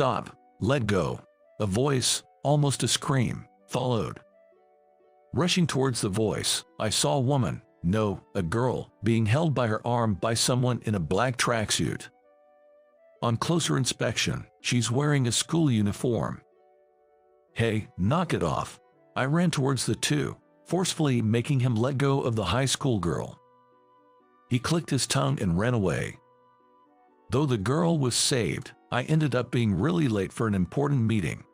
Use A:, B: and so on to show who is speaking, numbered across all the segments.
A: Stop. Let go. A voice, almost a scream, followed. Rushing towards the voice, I saw a woman, no, a girl, being held by her arm by someone in a black tracksuit. On closer inspection, she's wearing a school uniform. Hey, knock it off. I ran towards the two, forcefully making him let go of the high school girl. He clicked his tongue and ran away. Though the girl was saved, I ended up being really late for an important meeting.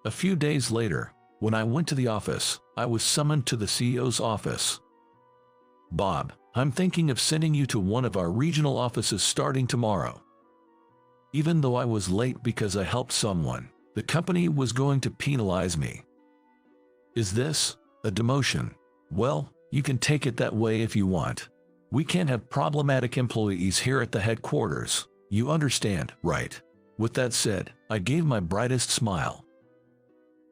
A: A few days later, when I went to the office, I was summoned to the CEO's office. Bob, I'm thinking of sending you to one of our regional offices starting tomorrow. Even though I was late because I helped someone, the company was going to penalize me. Is this a demotion? Well, you can take it that way if you want. We can't have problematic employees here at the headquarters. You understand, right? With that said, I gave my brightest smile.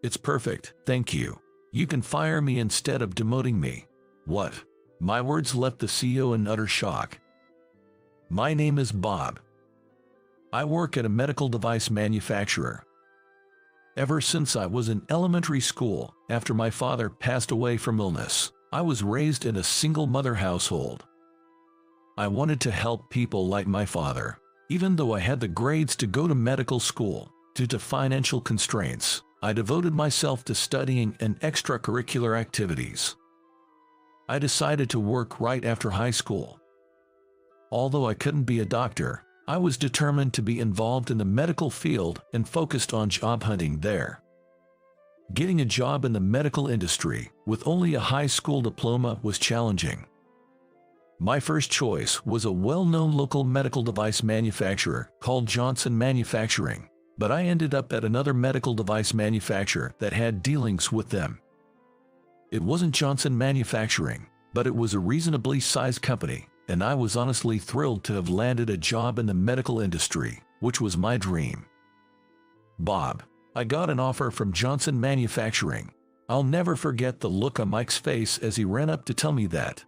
A: It's perfect, thank you. You can fire me instead of demoting me. What? My words left the CEO in utter shock. My name is Bob. I work at a medical device manufacturer. Ever since I was in elementary school, after my father passed away from illness, I was raised in a single-mother household. I wanted to help people like my father. Even though I had the grades to go to medical school, due to financial constraints, I devoted myself to studying and extracurricular activities. I decided to work right after high school. Although I couldn't be a doctor, I was determined to be involved in the medical field and focused on job hunting there. Getting a job in the medical industry with only a high school diploma was challenging. My first choice was a well-known local medical device manufacturer called Johnson Manufacturing, but I ended up at another medical device manufacturer that had dealings with them. It wasn't Johnson Manufacturing, but it was a reasonably sized company, and I was honestly thrilled to have landed a job in the medical industry, which was my dream. Bob, I got an offer from Johnson Manufacturing. I'll never forget the look on Mike's face as he ran up to tell me that.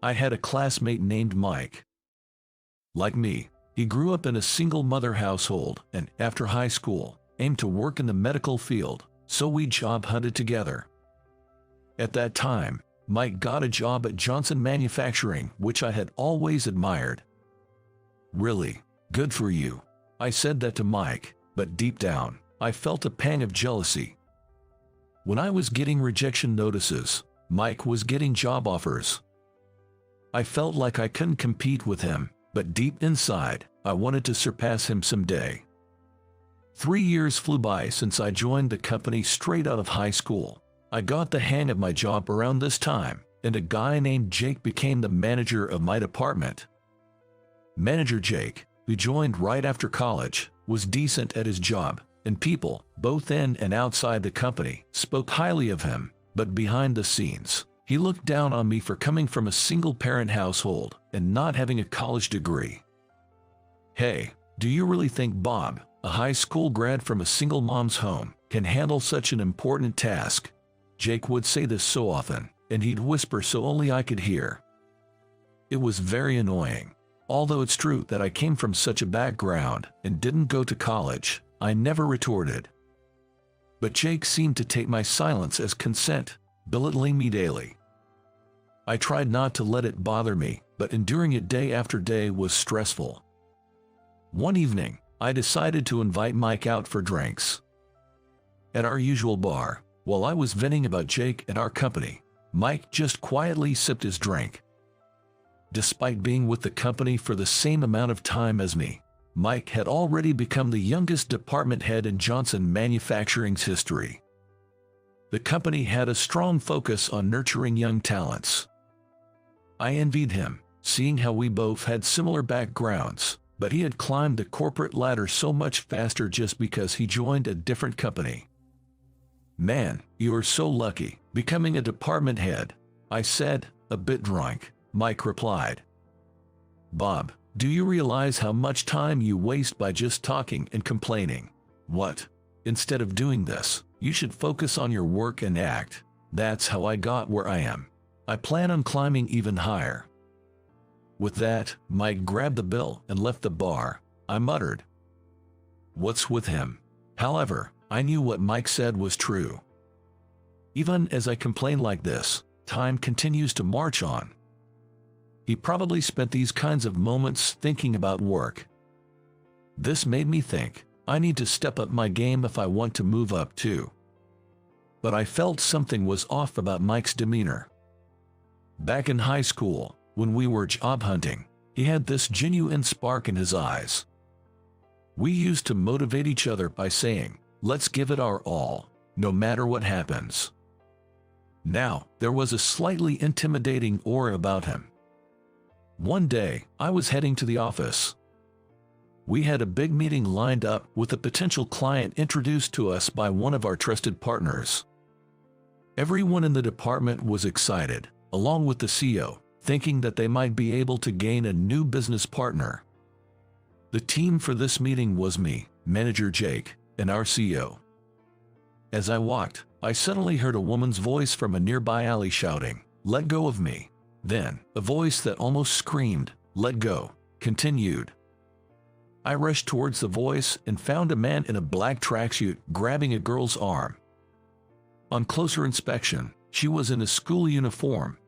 A: I had a classmate named Mike. Like me, he grew up in a single-mother household and, after high school, aimed to work in the medical field, so we job hunted together. At that time, Mike got a job at Johnson Manufacturing, which I had always admired. Really, good for you. I said that to Mike, but deep down, I felt a pang of jealousy. When I was getting rejection notices, Mike was getting job offers. I felt like I couldn't compete with him, but deep inside, I wanted to surpass him someday. 3 years flew by since I joined the company straight out of high school. I got the hang of my job around this time, and a guy named Jake became the manager of my department. Manager Jake, who joined right after college, was decent at his job, and people, both in and outside the company, spoke highly of him, but behind the scenes, he looked down on me for coming from a single-parent household and not having a college degree. Hey, do you really think Bob, a high school grad from a single mom's home, can handle such an important task? Jake would say this so often, and he'd whisper so only I could hear. It was very annoying. Although it's true that I came from such a background and didn't go to college, I never retorted. But Jake seemed to take my silence as consent, belittling me daily. I tried not to let it bother me, but enduring it day after day was stressful. One evening, I decided to invite Mike out for drinks. At our usual bar, while I was venting about Jake and our company, Mike just quietly sipped his drink. Despite being with the company for the same amount of time as me, Mike had already become the youngest department head in Johnson Manufacturing's history. The company had a strong focus on nurturing young talents. I envied him, seeing how we both had similar backgrounds, but he had climbed the corporate ladder so much faster just because he joined a different company. Man, you are so lucky, becoming a department head, I said, a bit drunk. Mike replied. Bob, do you realize how much time you waste by just talking and complaining? What? Instead of doing this, you should focus on your work and act. That's how I got where I am. I plan on climbing even higher. With that, Mike grabbed the bill and left the bar. I muttered, What's with him? However, I knew what Mike said was true. Even as I complain like this, time continues to march on. He probably spent these kinds of moments thinking about work. This made me think, I need to step up my game if I want to move up too. But I felt something was off about Mike's demeanor. Back in high school, when we were job hunting, he had this genuine spark in his eyes. We used to motivate each other by saying, let's give it our all, no matter what happens. Now, there was a slightly intimidating aura about him. One day, I was heading to the office. We had a big meeting lined up with a potential client introduced to us by one of our trusted partners. Everyone in the department was excited, along with the CEO, thinking that they might be able to gain a new business partner. The team for this meeting was me, Manager Jake, and our CEO. As I walked, I suddenly heard a woman's voice from a nearby alley shouting, "Let go of me." Then, a voice that almost screamed, "Let go," continued. I rushed towards the voice and found a man in a black tracksuit grabbing a girl's arm. On closer inspection, she was in a school uniform.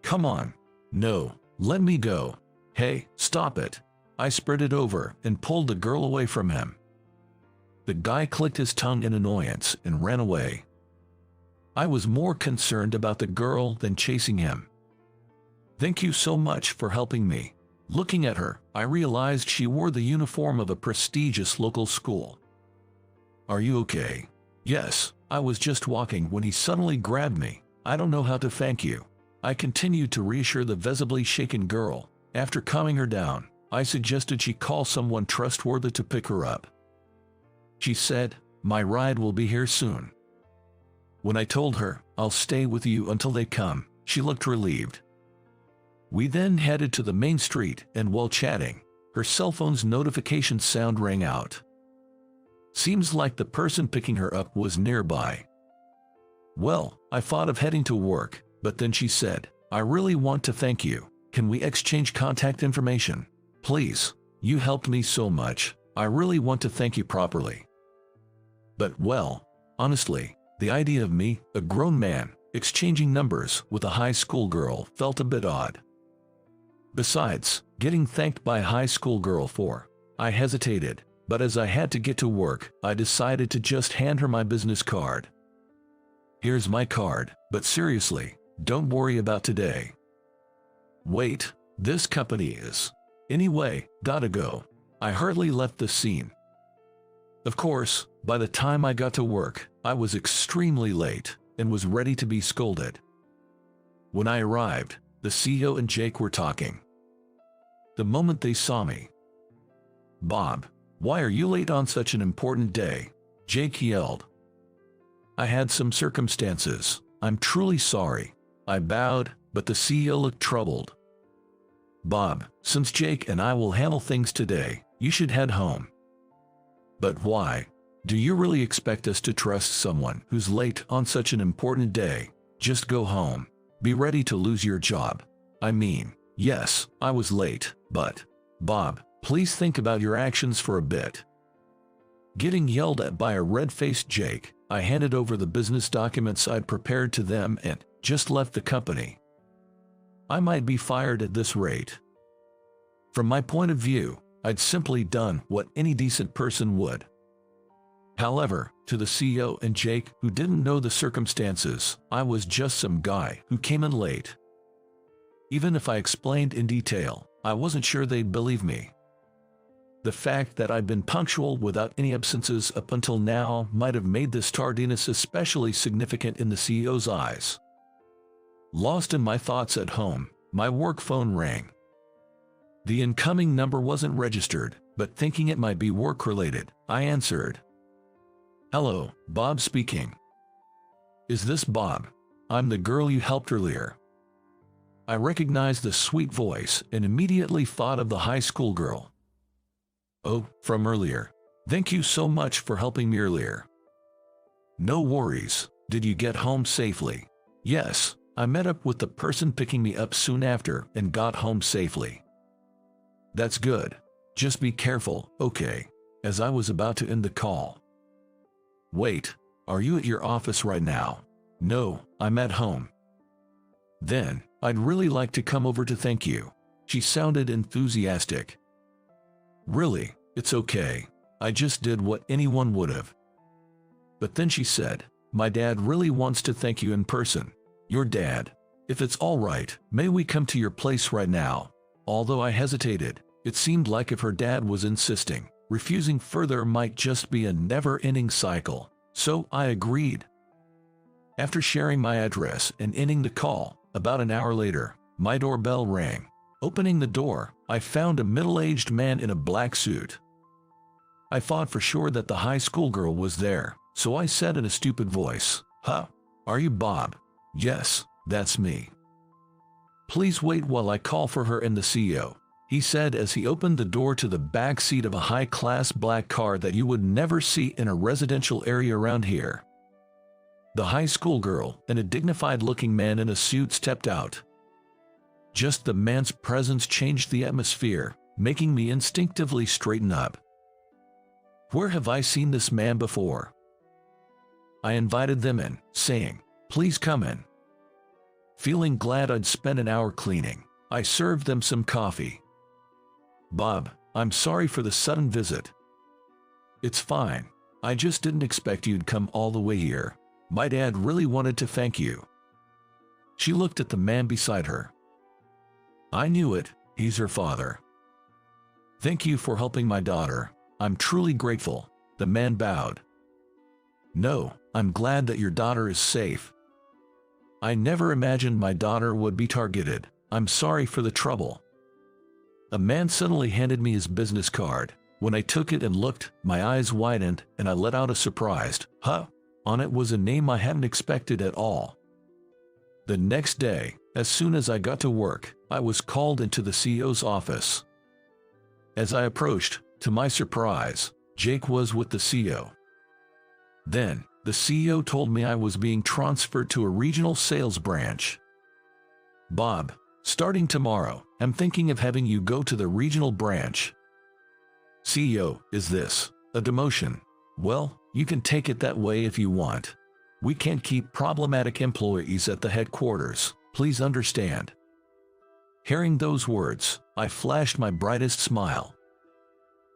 A: "Come on. No, let me go. Hey, stop it." I sprinted over and pulled the girl away from him. The guy clicked his tongue in annoyance and ran away. I was more concerned about the girl than chasing him. "Thank you so much for helping me." Looking at her, I realized she wore the uniform of a prestigious local school. "Are you okay?" "Yes, I was just walking when he suddenly grabbed me. I don't know how to thank you." I continued to reassure the visibly shaken girl. After calming her down, I suggested she call someone trustworthy to pick her up. She said, "My ride will be here soon." When I told her, "I'll stay with you until they come," she looked relieved. We then headed to the main street, and while chatting, her cell phone's notification sound rang out. Seems like the person picking her up was nearby. Well, I thought of heading to work, but then she said, "I really want to thank you. Can we exchange contact information? Please, you helped me so much. I really want to thank you properly." But well, honestly, the idea of me, a grown man, exchanging numbers with a high school girl felt a bit odd. Besides, getting thanked by a high school girl for, I hesitated, but as I had to get to work, I decided to just hand her my business card. "Here's my card, but seriously, don't worry about today." "Wait, this company is. Anyway, gotta go." I hurriedly left the scene. Of course, by the time I got to work, I was extremely late and was ready to be scolded. When I arrived, the CEO and Jake were talking. The moment they saw me, "Bob, why are you late on such an important day?" Jake yelled. "I had some circumstances. I'm truly sorry." I bowed, but the CEO looked troubled. "Bob, since Jake and I will handle things today, you should head home." "But why? Do you really expect us to trust someone who's late on such an important day? Just go home. Be ready to lose your job." I mean, yes, I was late, but, Bob, please think about your actions for a bit. Getting yelled at by a red-faced Jake, I handed over the business documents I'd prepared to them and just left the company. I might be fired at this rate. From my point of view, I'd simply done what any decent person would. However, to the CEO and Jake, who didn't know the circumstances, I was just some guy who came in late. Even if I explained in detail, I wasn't sure they'd believe me. The fact that I'd been punctual without any absences up until now might have made this tardiness especially significant in the CEO's eyes. Lost in my thoughts at home, my work phone rang. The incoming number wasn't registered, but thinking it might be work-related, I answered. "Hello, Bob speaking." "Is this Bob? I'm the girl you helped earlier." I recognized the sweet voice and immediately thought of the high school girl. "Oh, from earlier. Thank you so much for helping me earlier." "No worries. Did you get home safely?" "Yes, I met up with the person picking me up soon after and got home safely." "That's good. Just be careful, okay?" as I was about to end the call. "Wait, are you at your office right now?" "No, I'm at home." "Then, I'd really like to come over to thank you." She sounded enthusiastic. "Really, it's okay. I just did what anyone would have." But then she said, "My dad really wants to thank you in person." "Your dad? If it's all right, may we come to your place right now?" Although I hesitated, it seemed like if her dad was insisting, refusing further might just be a never-ending cycle, so I agreed. After sharing my address and ending the call, about an hour later, my doorbell rang. Opening the door, I found a middle-aged man in a black suit. I thought for sure that the high school girl was there, so I said in a stupid voice, "Huh? Are you Bob?" "Yes, that's me." "Please wait while I call for her and the CEO," he said as he opened the door to the back seat of a high-class black car that you would never see in a residential area around here. The high school girl and a dignified-looking man in a suit stepped out. Just the man's presence changed the atmosphere, making me instinctively straighten up. Where have I seen this man before? I invited them in, saying, "Please come in." Feeling glad I'd spent an hour cleaning, I served them some coffee. "Bob, I'm sorry for the sudden visit." "It's fine. I just didn't expect you'd come all the way here. My dad really wanted to thank you." She looked at the man beside her. "I knew it, he's her father." "Thank you for helping my daughter. I'm truly grateful." The man bowed. "No, I'm glad that your daughter is safe. I never imagined my daughter would be targeted. I'm sorry for the trouble." A man suddenly handed me his business card. When I took it and looked, my eyes widened and I let out a surprised, "Huh?" On it was a name I hadn't expected at all. The next day, as soon as I got to work, I was called into the CEO's office. As I approached, to my surprise, Jake was with the CEO. Then, the CEO told me I was being transferred to a regional sales branch. "Bob, starting tomorrow, I'm thinking of having you go to the regional branch." "CEO, is this a demotion?" "Well, you can take it that way if you want. We can't keep problematic employees at the headquarters, please understand." Hearing those words, I flashed my brightest smile.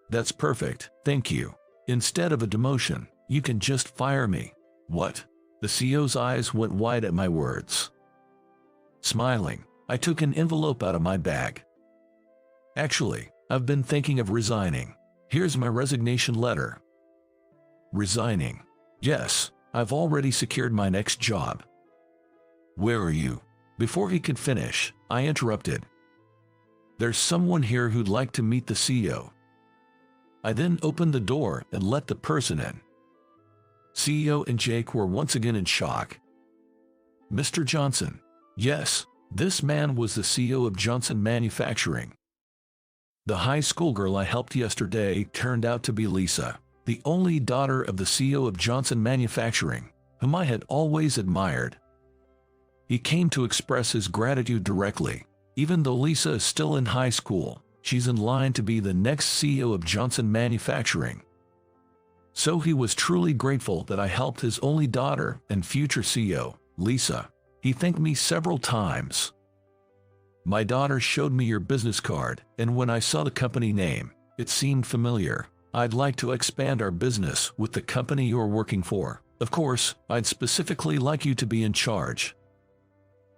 A: "That's perfect, thank you. Instead of a demotion, you can just fire me." "What?" The CEO's eyes went wide at my words. Smiling, I took an envelope out of my bag. "Actually, I've been thinking of resigning. Here's my resignation letter." "Resigning?" "Yes, I've already secured my next job." "Where are you?" Before he could finish, I interrupted. "There's someone here who'd like to meet the CEO." I then opened the door and let the person in. CEO and Jake were once again in shock. "Mr. Johnson." Yes, this man was the CEO of Johnson Manufacturing. The high school girl I helped yesterday turned out to be Lisa, the only daughter of the CEO of Johnson Manufacturing, whom I had always admired. He came to express his gratitude directly. Even though Lisa is still in high school, she's in line to be the next CEO of Johnson Manufacturing. So he was truly grateful that I helped his only daughter and future CEO, Lisa. He thanked me several times. "My daughter showed me your business card, and when I saw the company name, it seemed familiar. I'd like to expand our business with the company you're working for. Of course, I'd specifically like you to be in charge."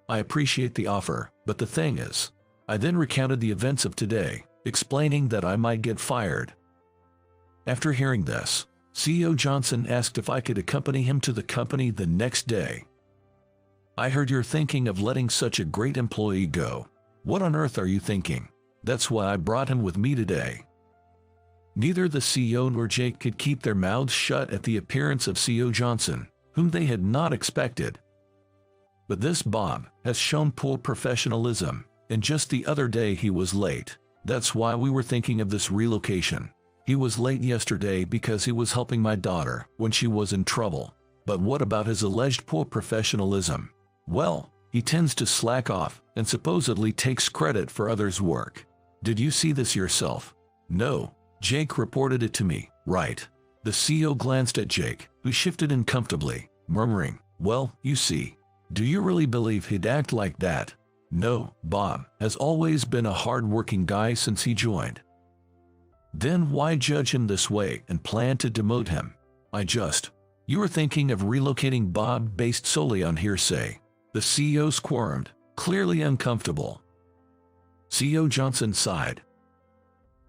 A: "I appreciate the offer, but the thing is..." I then recounted the events of today, explaining that I might get fired. After hearing this, CEO Johnson asked if I could accompany him to the company the next day. "I heard you're thinking of letting such a great employee go. What on earth are you thinking?" That's why I brought him with me today. Neither the CEO nor Jake could keep their mouths shut at the appearance of CEO Johnson, whom they had not expected. But this Bob has shown poor professionalism, and just the other day he was late. That's why we were thinking of this relocation. He was late yesterday because he was helping my daughter when she was in trouble. But what about his alleged poor professionalism? Well, he tends to slack off and supposedly takes credit for others' work. Did you see this yourself? No, Jake reported it to me, Right. The CEO glanced at Jake, who shifted uncomfortably, murmuring, "Well, you see. Do you really believe he'd act like that?" "No, Bob has always been a hard-working guy since he joined." "Then why judge him this way and plan to demote him?" You were thinking of relocating Bob based solely on hearsay." The CEO squirmed, clearly uncomfortable. CEO Johnson sighed.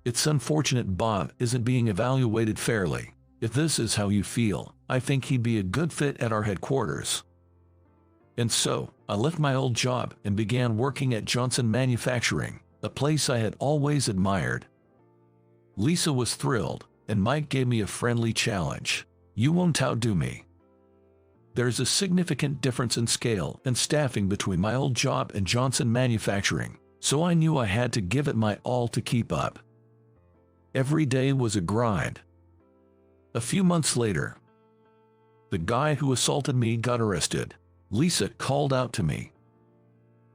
A: "It's unfortunate Bob isn't being evaluated fairly. If this is how you feel, I think he'd be a good fit at our headquarters." And so, I left my old job and began working at Johnson Manufacturing, a place I had always admired. Lisa was thrilled, and Mike gave me a friendly challenge. "You won't outdo me." There's a significant difference in scale and staffing between my old job and Johnson Manufacturing, so I knew I had to give it my all to keep up. Every day was a grind. A few months later, the guy who assaulted me got arrested. Lisa called out to me.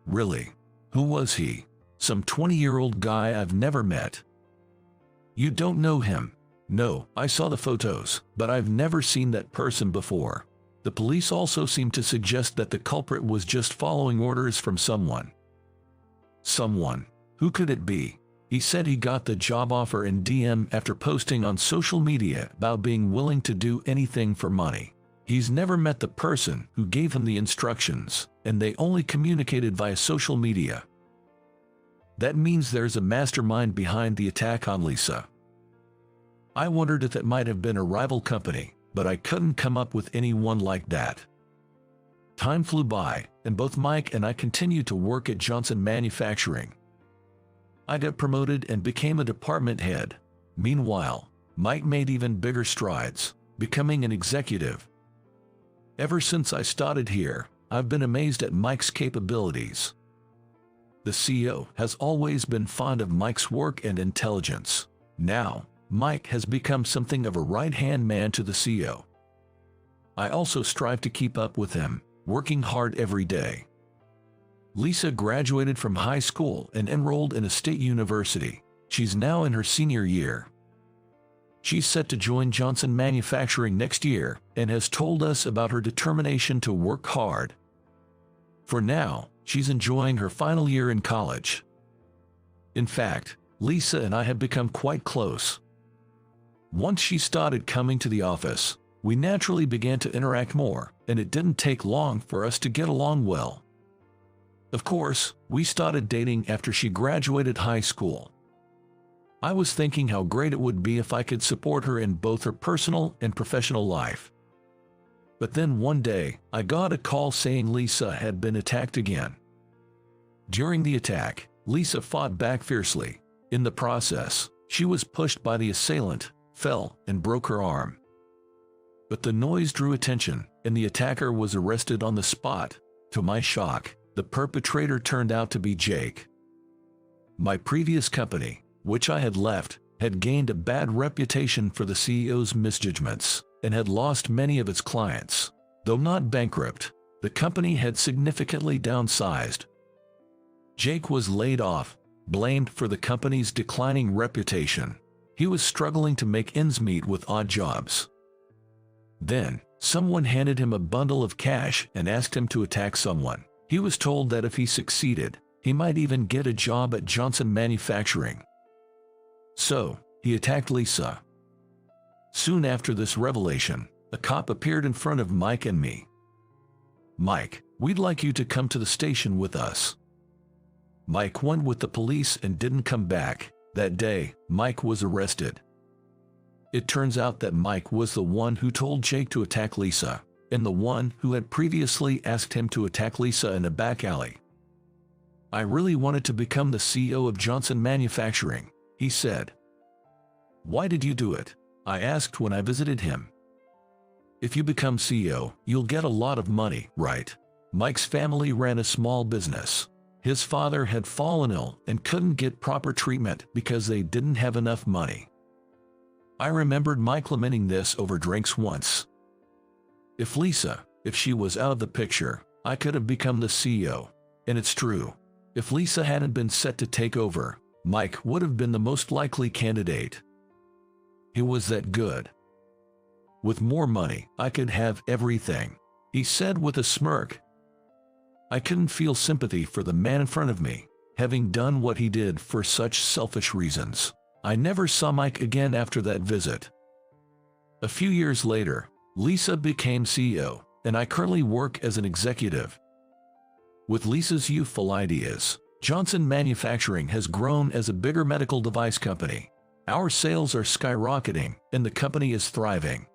A: "Really? Who was he?" "Some 20-year-old guy I've never met." "You don't know him?" "No, I saw the photos, but I've never seen that person before." The police also seemed to suggest that the culprit was just following orders from someone. Someone. Who could it be? He said he got the job offer in DM after posting on social media about being willing to do anything for money. He's never met the person who gave him the instructions, and they only communicated via social media. That means there's a mastermind behind the attack on Lisa. I wondered if it might have been a rival company, but I couldn't come up with anyone like that. Time flew by, and both Mike and I continued to work at Johnson Manufacturing. I got promoted and became a department head. Meanwhile, Mike made even bigger strides, becoming an executive. Ever since I started here, I've been amazed at Mike's capabilities. The CEO has always been fond of Mike's work and intelligence. Now, Mike has become something of a right-hand man to the CEO. I also strive to keep up with him, working hard every day. Lisa graduated from high school and enrolled in a state university. She's now in her senior year. She's set to join Johnson Manufacturing next year and has told us about her determination to work hard. For now, she's enjoying her final year in college. In fact, Lisa and I have become quite close. Once she started coming to the office, we naturally began to interact more, and it didn't take long for us to get along well. Of course, we started dating after she graduated high school. I was thinking how great it would be if I could support her in both her personal and professional life. But then one day, I got a call saying Lisa had been attacked again. During the attack, Lisa fought back fiercely. In the process, she was pushed by the assailant, fell, and broke her arm. But the noise drew attention, and the attacker was arrested on the spot. To my shock, the perpetrator turned out to be Jake. My previous company, which I had left, had gained a bad reputation for the CEO's misjudgments, and had lost many of its clients. Though not bankrupt, the company had significantly downsized. Jake was laid off, blamed for the company's declining reputation. He was struggling to make ends meet with odd jobs. Then, someone handed him a bundle of cash and asked him to attack someone. He was told that if he succeeded, he might even get a job at Johnson Manufacturing. So, he attacked Lisa. Soon after this revelation, a cop appeared in front of Mike and me. "Mike, we'd like you to come to the station with us." Mike went with the police and didn't come back. That day, Mike was arrested. It turns out that Mike was the one who told Jake to attack Lisa, and the one who had previously asked him to attack Lisa in a back alley. "I really wanted to become the CEO of Johnson Manufacturing," he said. "Why did you do it?" I asked when I visited him. "If you become CEO, you'll get a lot of money, right?" Mike's family ran a small business. His father had fallen ill and couldn't get proper treatment because they didn't have enough money. I remembered Mike lamenting this over drinks once. If she was out of the picture, I could have become the CEO. And it's true. If Lisa hadn't been set to take over, Mike would have been the most likely candidate. He was that good. With more money, I could have everything, he said with a smirk. I couldn't feel sympathy for the man in front of me, having done what he did for such selfish reasons. I never saw Mike again after that visit. A few years later, Lisa became CEO, and I currently work as an executive. With Lisa's youthful ideas, Johnson Manufacturing has grown as a bigger medical device company. Our sales are skyrocketing, and the company is thriving.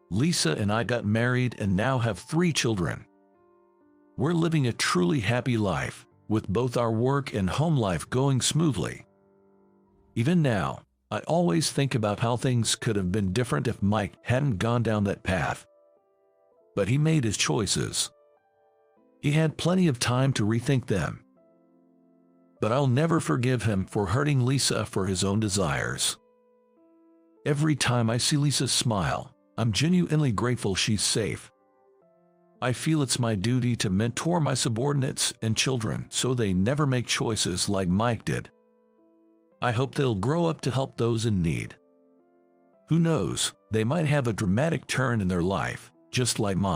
A: Lisa and I got married and now have 3 children. We're living a truly happy life, with both our work and home life going smoothly. Even now, I always think about how things could have been different if Mike hadn't gone down that path. But he made his choices. He had plenty of time to rethink them. But I'll never forgive him for hurting Lisa for his own desires. Every time I see Lisa smile, I'm genuinely grateful she's safe. I feel it's my duty to mentor my subordinates and children so they never make choices like Mike did. I hope they'll grow up to help those in need. Who knows, they might have a dramatic turn in their life, just like mine.